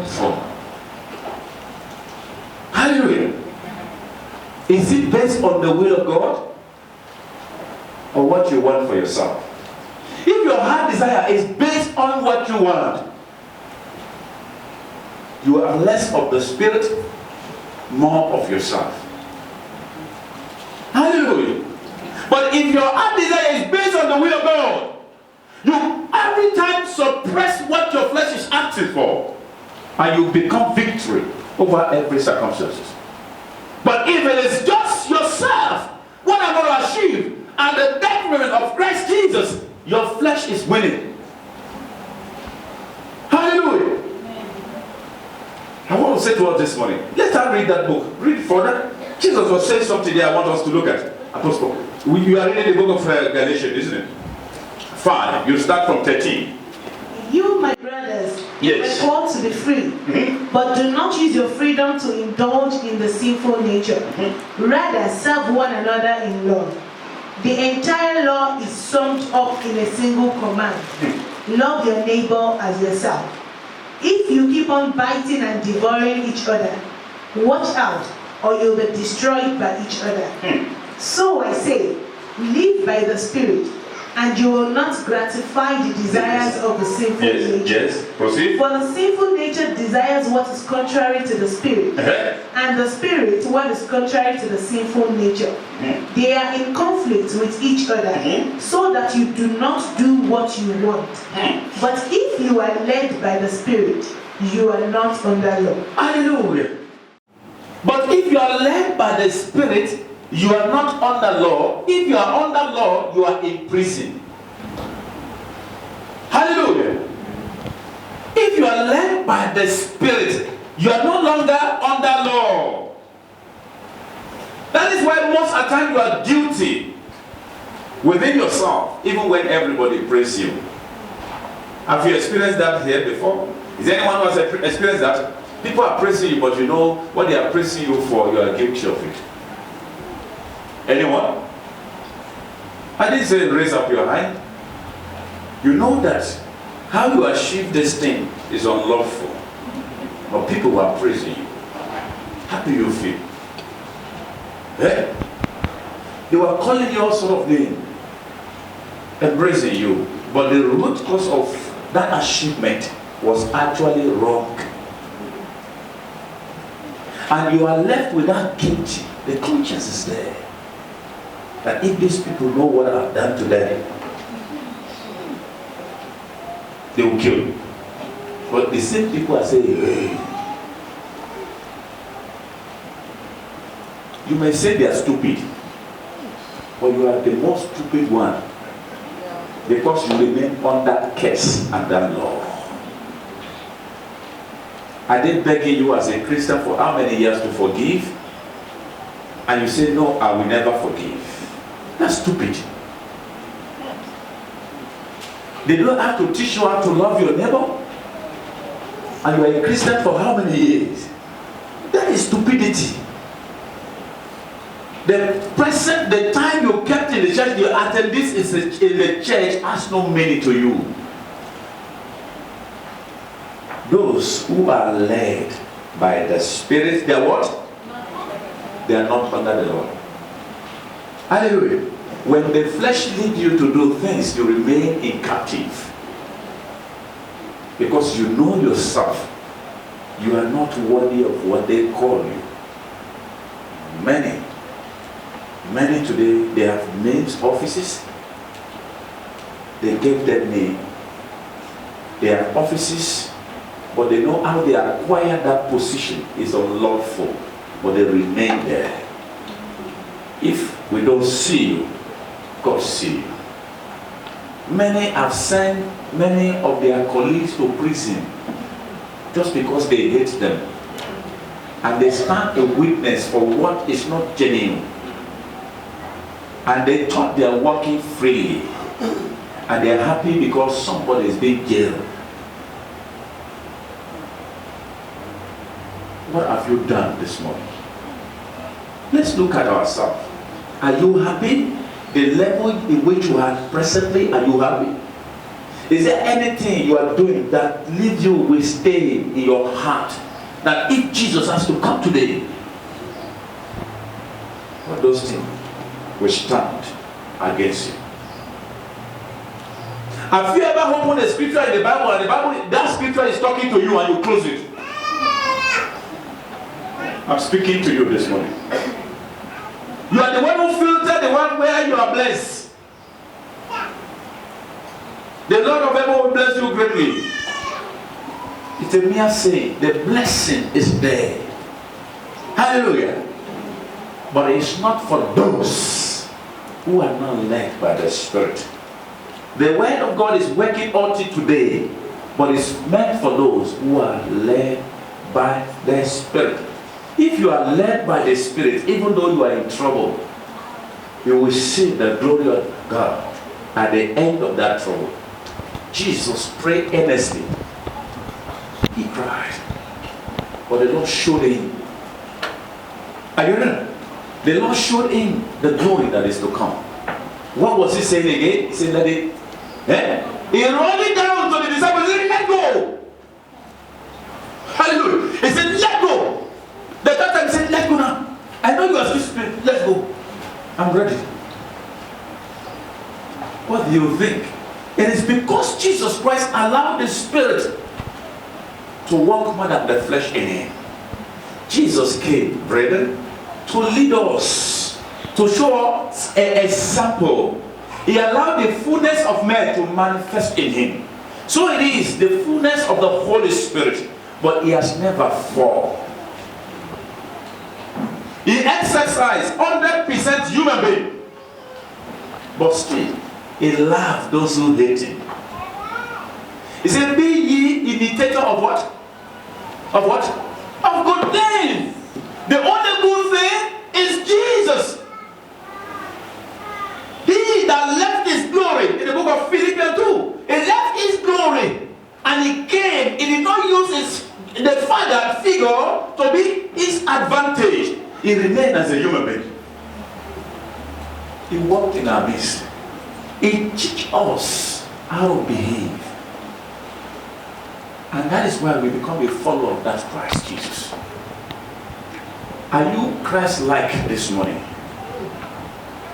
come from? Hallelujah. Is it based on the will of God? Or what you want for yourself? If your heart desire is based on what you want, you are less of the Spirit, more of yourself. Hallelujah. But if your heart desire is based on the will of God, you every time suppress what your flesh is asking for, and you become victory over every circumstances. But if it is just yourself, what I'm going to achieve, and the detriment of Christ Jesus, your flesh is winning. Hallelujah. I want to say to us this morning, let us read that book. Read further. Jesus was saying something there I want us to look at. Apostle, you are reading the book of Galatians, isn't it? Fine. You start from 13. You, my brothers, Yes. were called to be free, but do not use your freedom to indulge in the sinful nature. Rather, serve one another in love. The entire law is summed up in a single command. Love your neighbor as yourself. If you keep on biting and devouring each other, watch out, or you'll be destroyed by each other. So I say, live by the Spirit, and you will not gratify the desires of the sinful nature. Yes, proceed. For the sinful nature desires what is contrary to the Spirit, and the Spirit what is contrary to the sinful nature. They are in conflict with each other, so that you do not do what you want. But if you are led by the Spirit, you are not under law. Hallelujah. But if you are led by the Spirit, you are not under law. If you are under law, you are in prison. Hallelujah. If you are led by the Spirit, you are no longer under law. That is why most of the time you are guilty within yourself, even when everybody praises you. Have you experienced that here before? Is there anyone who has experienced that? People are praising you, but you know what they are praising you for, you are guilty of it. Anyone? I didn't say raise up your hand. You know that how you achieve this thing is unlawful. But people are praising you. How do you feel? Eh? They were calling you all sort of names, embracing you. But the root cause of that achievement was actually wrong. And you are left with that guilty. The conscience is there. That if these people know what I've done to them, they will kill me. But the same people are saying, hey. You may say they are stupid, but you are the most stupid one. Because you remain under curse and that law. Are they begging you as a Christian for how many years to forgive? And you say, no, I will never forgive. That's stupid. They don't have to teach you how to love your neighbor. And you are a Christian for how many years? That is stupidity. The time you kept in the church, your attendance in the church has no meaning to you. Those who are led by the Spirit, they are what? They are not under the law. Hallelujah. When the flesh leads you to do things, you remain in captive. Because you know yourself. You are not worthy of what they call you. Many today, they have names, offices. They gave them name. They have offices, but they know how they acquire that position is unlawful, but they remain there. If we don't see you, God see you. Many have sent many of their colleagues to prison just because they hate them. And they stand a witness for what is not genuine. And they thought they are working freely. And they are happy because somebody is being jailed. What have you done this morning? Let's look at ourselves. Are you happy? The level in which you are presently, are you happy? Is there anything you are doing that leaves you with stain in your heart? That if Jesus has to come today, what those things will stand against you? Have you ever opened a scripture in the Bible and that scripture is talking to you and you close it? I'm speaking to you this morning. You are the one who filtered the one where you are blessed. The Lord of heaven will bless you greatly. It's a mere saying. The blessing is there. Hallelujah. But it's not for those who are not led by the Spirit. The word of God is working until today, but it's meant for those who are led by the Spirit. If you are led by the Spirit, even though you are in trouble, you will see the glory of God at the end of that trouble. Jesus prayed earnestly. He cried. But the Lord showed him. Are you ready? The Lord showed him the glory that is to come. What was he saying again? He said that he rolled it down to the disciples and said, let go. Hallelujah. He said, let go. The third time he said, let go now. I know you are still speaking. Let's go. I'm ready. What do you think? It is because Jesus Christ allowed the Spirit to work more than the flesh in him. Jesus came, brethren, to lead us, to show us an example. He allowed the fullness of man to manifest in him. So it is the fullness of the Holy Spirit, but he has never fallen. He exercised 100% human being, but still he loved those who hate him. He said, be ye imitator of what? Of what? Of good things. The only good thing is Jesus. He that left his glory, in the book of Philippians 2, he left his glory and he came. He did not use the Father figure to be his advantage. He remained as a human being. He walked in our midst. He teaches us how to behave. And that is why we become a follower of that Christ Jesus. Are you Christ-like this morning?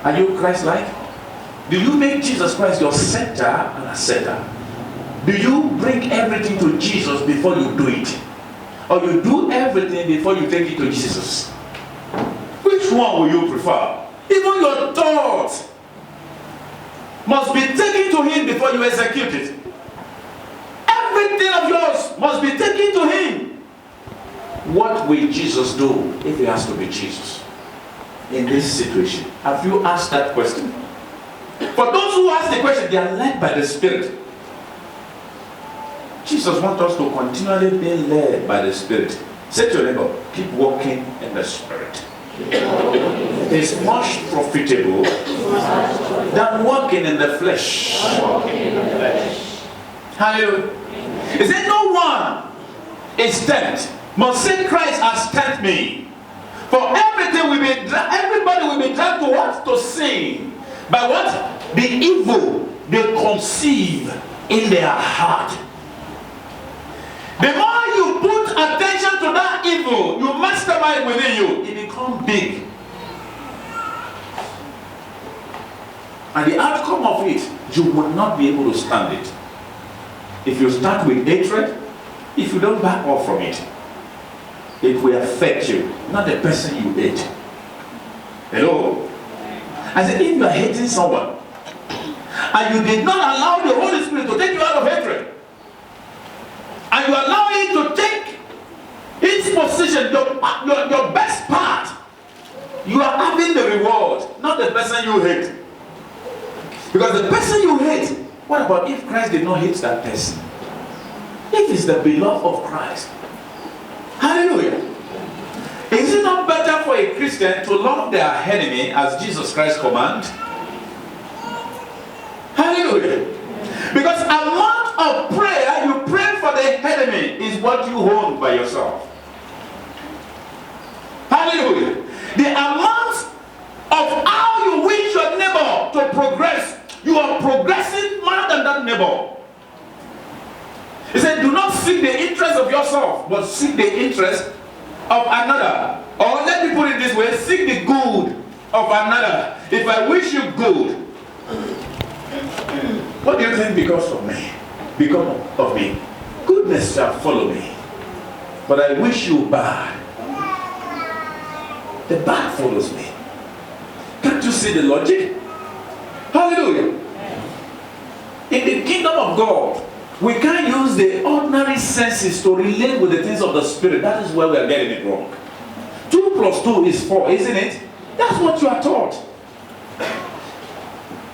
Are you Christ-like? Do you make Jesus Christ your center and a center? Do you bring everything to Jesus before you do it? Or you do everything before you take it to Jesus? Which one will you prefer? Even your thoughts must be taken to him before you execute it. Everything of yours must be taken to him. What will Jesus do if he has to be Jesus in this situation? Have you asked that question? For those who ask the question, they are led by the Spirit. Jesus wants us to continually be led by the Spirit. Say to your neighbor, keep walking in the Spirit. It is much profitable than walking in the flesh. Hallelujah. Is there no one is tempted? Must say Christ has tempted me. For everything will be everybody will be dragged to what? To sin. By what? The evil they conceive in their heart. The more you put attention to that evil, you mastermind within you, it becomes big. And the outcome of it, you will not be able to stand it. If you start with hatred, if you don't back off from it, it will affect you, not the person you hate. Hello? I said, if you are hating someone, and you did not allow the Holy Spirit to take you out of hatred, and you allow it to take its position, your best part, you are having the reward, not the person you hate. Because the person you hate, what about if Christ did not hate that person? If it's the beloved of Christ. Hallelujah. Is it not better for a Christian to love their enemy as Jesus Christ commands? Hallelujah. Because amount of prayer you pray for the enemy is what you hold by yourself. Hallelujah. The amount of how you wish your neighbor to progress, you are progressing more than that neighbor. said, do not seek the interest of yourself, but seek the interest of another. Or let me put it this way, seek the good of another. If I wish you good, what do you think because of me? Because of me, goodness shall follow me. But I wish you bad, the bad follows me. Can't you see the logic? Hallelujah. In the kingdom of God, we can't use the ordinary senses to relate with the things of the Spirit. That is where we are getting it wrong. 2 plus 2 is 4, isn't it? That's what you are taught.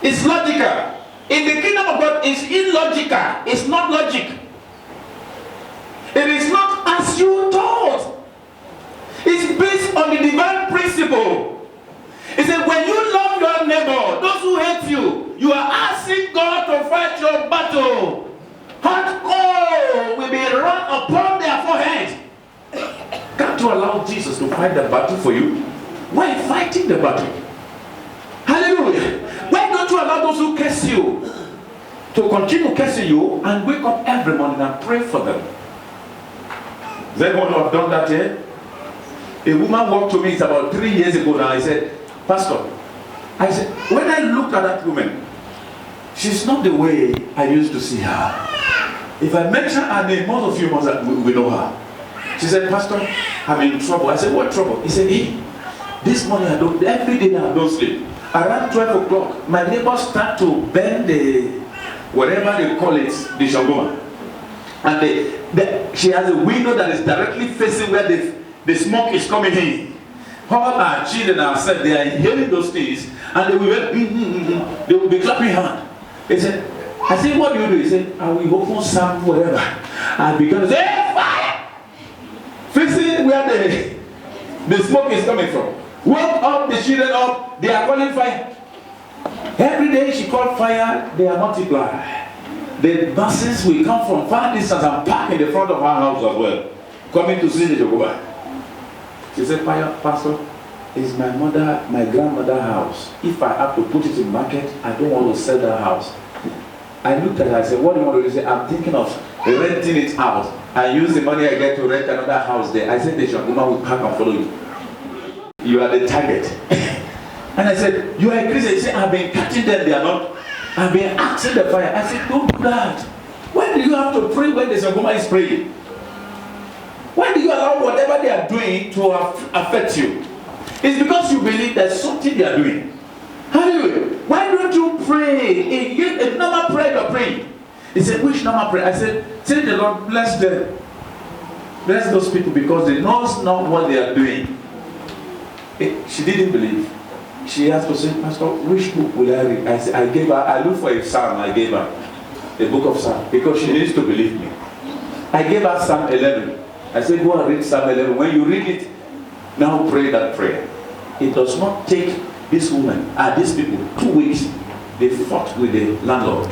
It's logical. In the kingdom of God, it's illogical. It's not logic. It is not as you taught. It's based on the divine principle. It said, when you love your neighbor, those who hate you, you are asking God to fight your battle. Hot coal will be run upon their forehead. Can't you allow Jesus to fight the battle for you? Why fighting the battle? Hallelujah. Why don't you allow those who curse you to continue cursing you and wake up every morning and pray for them? Does anyone who have done that here? A woman walked to me, it's about 3 years ago now. I said, Pastor, I said, when I looked at that woman, she's not the way I used to see her. If I mention her name, most of you must we know her. She said, Pastor, I'm in trouble. I said, what trouble? He said, hey, this morning every day I don't sleep. Around 12 o'clock, my neighbors start to bend the, whatever they call it, the shangoma. And she has a window that is directly facing where the smoke is coming in. All our children are said they are hearing those things, and they will be clapping hands. He said, I said, what do you do? He said, I will open some whatever. And begin to say, hey, fire! Facing where the smoke is coming from. Woke up the children up, they are calling fire. Every day she called fire, they are multiplied. The buses will come from far distance and park in the front of our house as well, coming to see the Jehovah. She said, Pastor, it's my grandmother's house. If I have to put it in market, I don't want to sell that house. I looked at her, I said, what do you want to do? She said, I'm thinking of renting it out. I use the money I get to rent another house there. I said, the woman will park and follow you. You are the target. And I said, you are a Christian. She said, I've been catching them, they are not. I've been asking the fire. I said, don't do that. Why do you have to pray when the woman is praying? Why do you allow whatever they are doing to affect you? It's because you believe there's something they are doing. Hallelujah. Why don't you pray? A normal prayer you're praying. He said, which normal prayer? I said, say the Lord bless them. Bless those people because they know not what they are doing. She didn't believe. She asked to say, Pastor, which book will I read? I said, I looked for a psalm, I gave her the book of Psalm because she needs to believe me. I gave her Psalm 11. I said, go and read Psalm 11. When you read it, now pray that prayer. It does not take this woman and these people 2 weeks. They fought with the landlord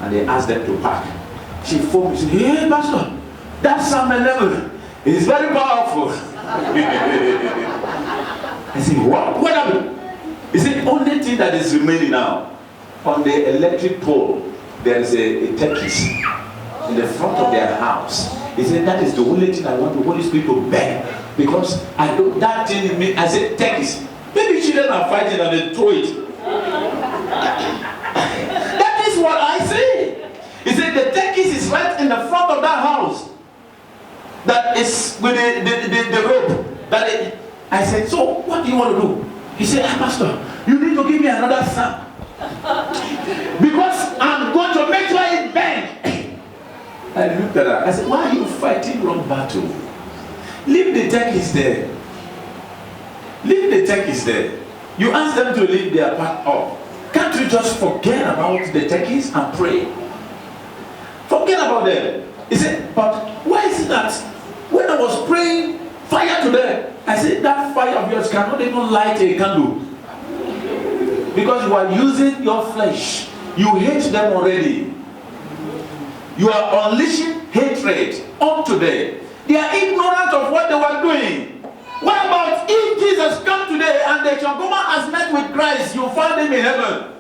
and they asked them to pack. She phoned me, she said, hey, Pastor, that Psalm 11 is very powerful. I said, what happened? He said, the only thing that is remaining now, on the electric pole, there is a turkey in the front of their house. He said, that is the only thing I want the Holy Spirit to beg. Because I don't, that thing in me, I said, turkeys. Maybe children are fighting and they throw it. That is what I see. He said, the turkeys is right in the front of that house. That is with the rope. I said, so what do you want to do? He said, Pastor, you need to give me another psalm. Because I'm going to make sure it bend. I looked at her. I said, why are you fighting wrong battle? Leave the turkeys there. Leave the turkeys there. You ask them to leave their part up. Can't you just forget about the turkeys and pray? Forget about them. He said, but why is it that when I was praying, fire to them? I said, that fire of yours cannot even light a candle. Because you are using your flesh. You hate them already. You are unleashing hatred unto them. They are ignorant of what they were doing. What about if Jesus comes today and the Shangoma has met with Christ, you find him in heaven?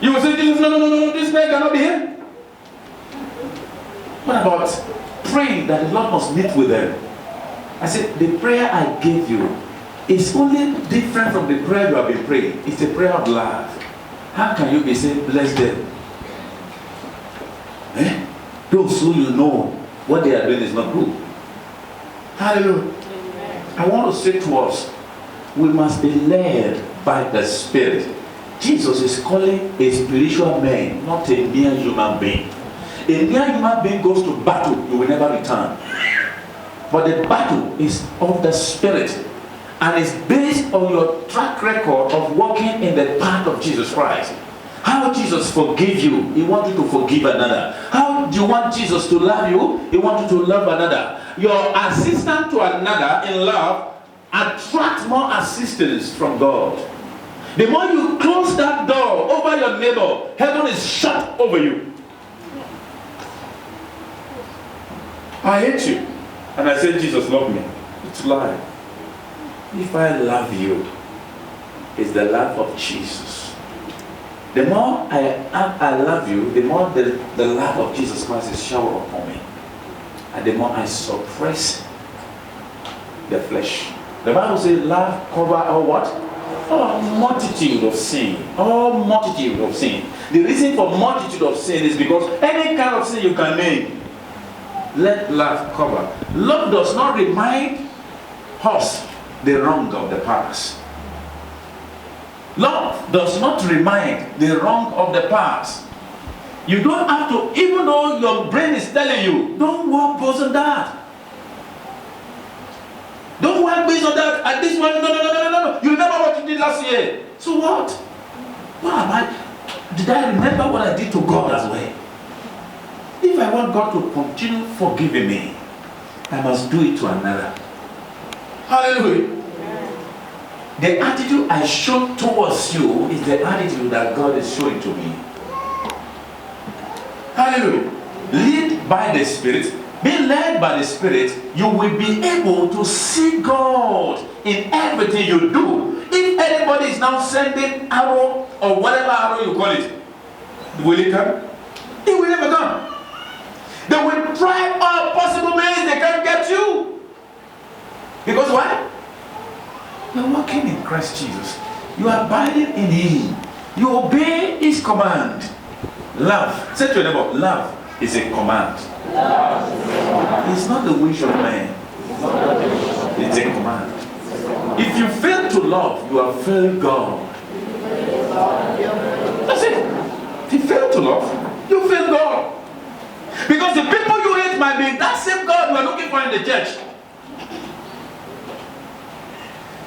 You will say, Jesus, no, this man cannot be here. What about praying that the Lord must meet with them? I said, the prayer I gave you is only different from the prayer you have been praying. It's a prayer of love. How can you be saying, bless them? Those who you know what they are doing is not good. Hallelujah. I want to say to us, we must be led by the Spirit. Jesus is calling a spiritual man, not a mere human being. A mere human being goes to battle, you will never return. But the battle is of the Spirit, and is based on your track record of walking in the path of Jesus Christ. How Jesus forgave you, He wants you to forgive another. How do you want Jesus to love you? He wants you to love another. Your assistance to another in love attracts more assistance from God. The more you close that door over your neighbor, heaven is shut over you. I hate you, and I say Jesus loved me. It's a lie. If I love you, it's the love of Jesus. The more I love you, the more the love of Jesus Christ is showered upon me. And the more I suppress the flesh. The Bible says love covers all what? All multitude of sin. All multitude of sin. The reason for multitude of sin is because any kind of sin you can name, let love cover. Love does not remind us the wrong of the past. Love does not remind the wrong of the past. You don't have to, even though your brain is telling you, don't walk based on that. Don't work based on that. And this one, no. You remember what you did last year. So what? What am I? Did I remember what I did to God as well? If I want God to continue forgiving me, I must do it to another. Hallelujah. The attitude I show towards you is the attitude that God is showing to me. Hallelujah. Lead by the Spirit. Being led by the Spirit, you will be able to see God in everything you do. If anybody is now sending arrow or whatever arrow you call it, will it come? It will never come. They will try all possible means they can't get you. Because why? You are walking in Christ Jesus. You are abiding in Him. You obey His command. Love. Say to your neighbor, love is a command. It's not the wish of man. It's a command. If you fail to love, you have failed God. That's it. If you fail to love, you fail God. Because the people you hate might be that same God you are looking for in the church.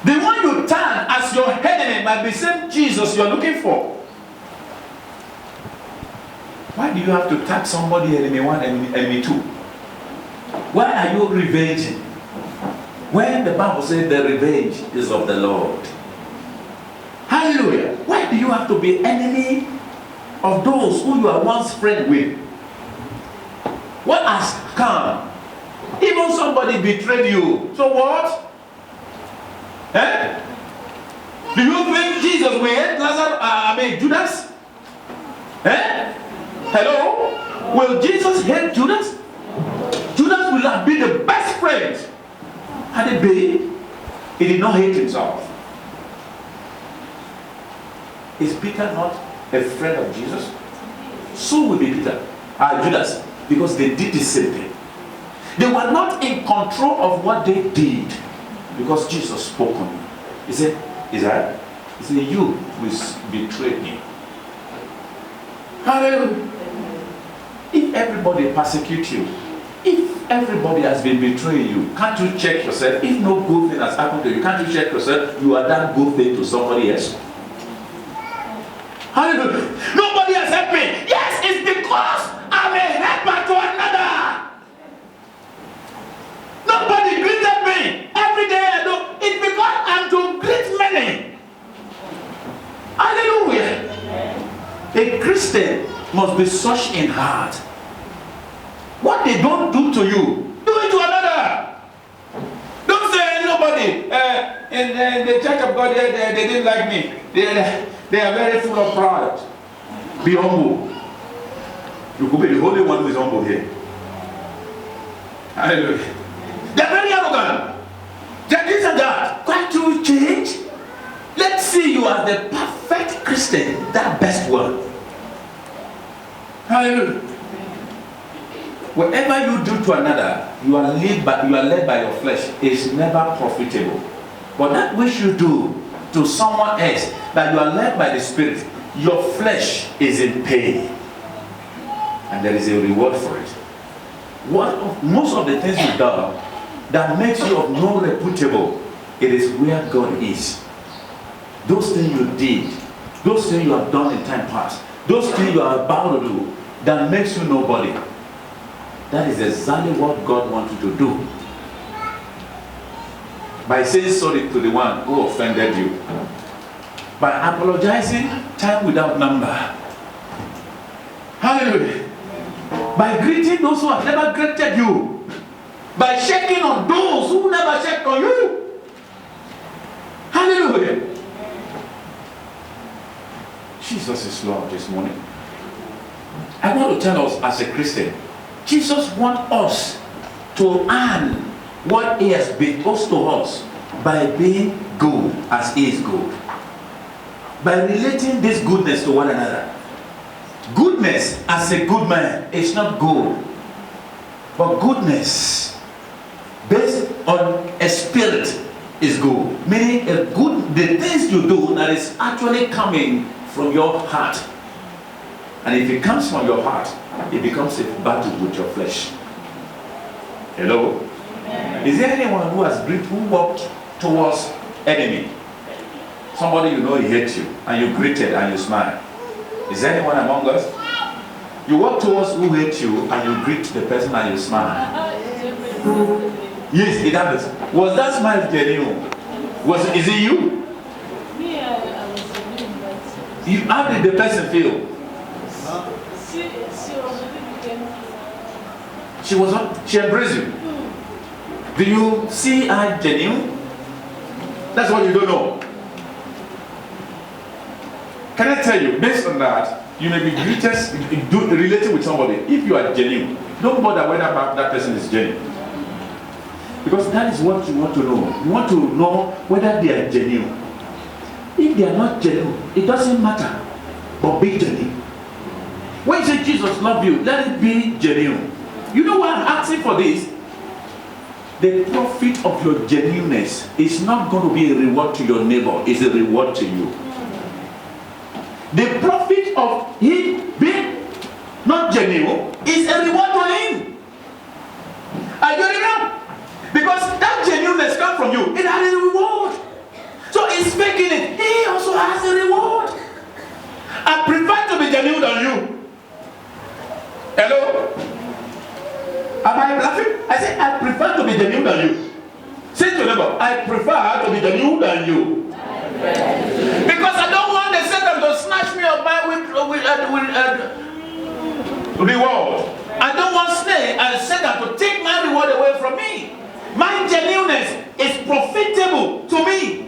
The one you turn as your enemy might be the same Jesus you are looking for. Why do you have to tag somebody enemy 1, enemy 2? Why are you revenging? When the Bible says the revenge is of the Lord. Hallelujah. Why do you have to be enemy of those who you are once friend with? What has come? Even somebody betrayed you. So what? Do you think Jesus will hate Lazarus? Judas? Hello? Will Jesus hate Judas? Judas will have been the best friend. Had it been, he did not hate himself. Is Peter not a friend of Jesus? So will be Peter. Judas. Because they did the same thing. They were not in control of what they did. Because Jesus spoke on you. He said, Israel, he said, you will betray me. Hallelujah. If everybody persecutes you, if everybody has been betraying you, can't you check yourself? If no good thing has happened to you, can't you check yourself? You are that good thing to somebody else. Hallelujah. Nobody has helped me. Yes, it's because I'm a helper to another. Nobody greeted me. Every day I do. It's because I'm to greet many. Hallelujah. A Christian must be such in heart. What they don't do to you, do it to another. Don't say nobody. In the church of God, they didn't like me. They are very full of pride. Be humble. You could be the only one who is humble here. Hallelujah. They're very arrogant. They're this and that. Can't you change? Let's see you as the perfect Christian, that best one. Hallelujah. Whatever you do to another, you are led by your flesh. It's never profitable. But that which you do to someone else, that you are led by the Spirit, your flesh is in pain. And there is a reward for it. Most of the things you do that makes you of no reputable, it is where God is. Those things you did, those things you have done in time past, those things you are about to do, that makes you nobody. That is exactly what God wants you to do. By saying sorry to the one who offended you. By apologizing time without number. Hallelujah. By greeting those who have never greeted you. By checking on those who never checked on you. Hallelujah. Jesus is Lord this morning. I want to tell us as a Christian, Jesus wants us to earn what He has bequeathed to us by being good as He is good. By relating this goodness to one another. Goodness as a good man is not good. But goodness based on a spirit is good. Meaning the things you do that is actually coming from your heart. And if it comes from your heart, it becomes a battle with your flesh. Hello? Amen. Is there anyone who walked towards enemy? Somebody you know he hates you, and you greeted and you smile. Is there anyone among us? You walk towards who hates you, and you greet the person and you smile. Yes, it happens. Was that smile genuine? Is it you? Me, I was genuine. How did the person feel? She embraced you. Do you see her genuine? That's what you don't know. Can I tell you, based on that, you may be related with somebody. If you are genuine, don't bother whether that person is genuine. Because that is what you want to know. You want to know whether they are genuine. If they are not genuine, it doesn't matter. But be genuine. When you say Jesus loves you, let it be genuine. You know why I'm asking for this? The profit of your genuineness is not going to be a reward to your neighbor, it's a reward to you. The profit of him being not genuine is a reward to him. Are you hearing me? Because that genuineness comes from you, it has a reward. So he's making it, he also has a reward. I prefer to be genuine than you. Hello? Am I laughing? I say I prefer to be genuine than you. Say to your neighbor, I prefer to be genuine than you. Because I don't want the Satan to snatch me up with reward. I don't want snake and Satan to take my reward away from me. My genuineness is profitable to me.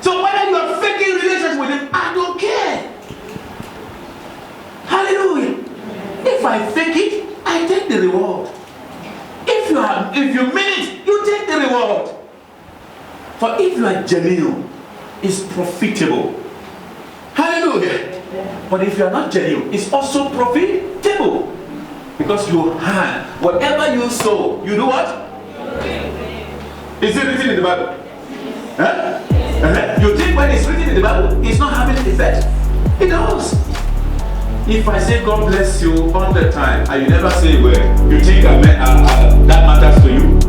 So whether you are faking relations with him, I don't care. Hallelujah. If I fake it, I take the reward. If you mean it, you take the reward. For if you are genuine, it's profitable. Hallelujah. But if you are not genuine, it's also profitable. Because you hand whatever you sow, you do what? Is it written in the Bible? Huh? You think when it's written in the Bible, it's not having an effect? It does. If I say God bless you all the time and you never say a word, you think that matters to you?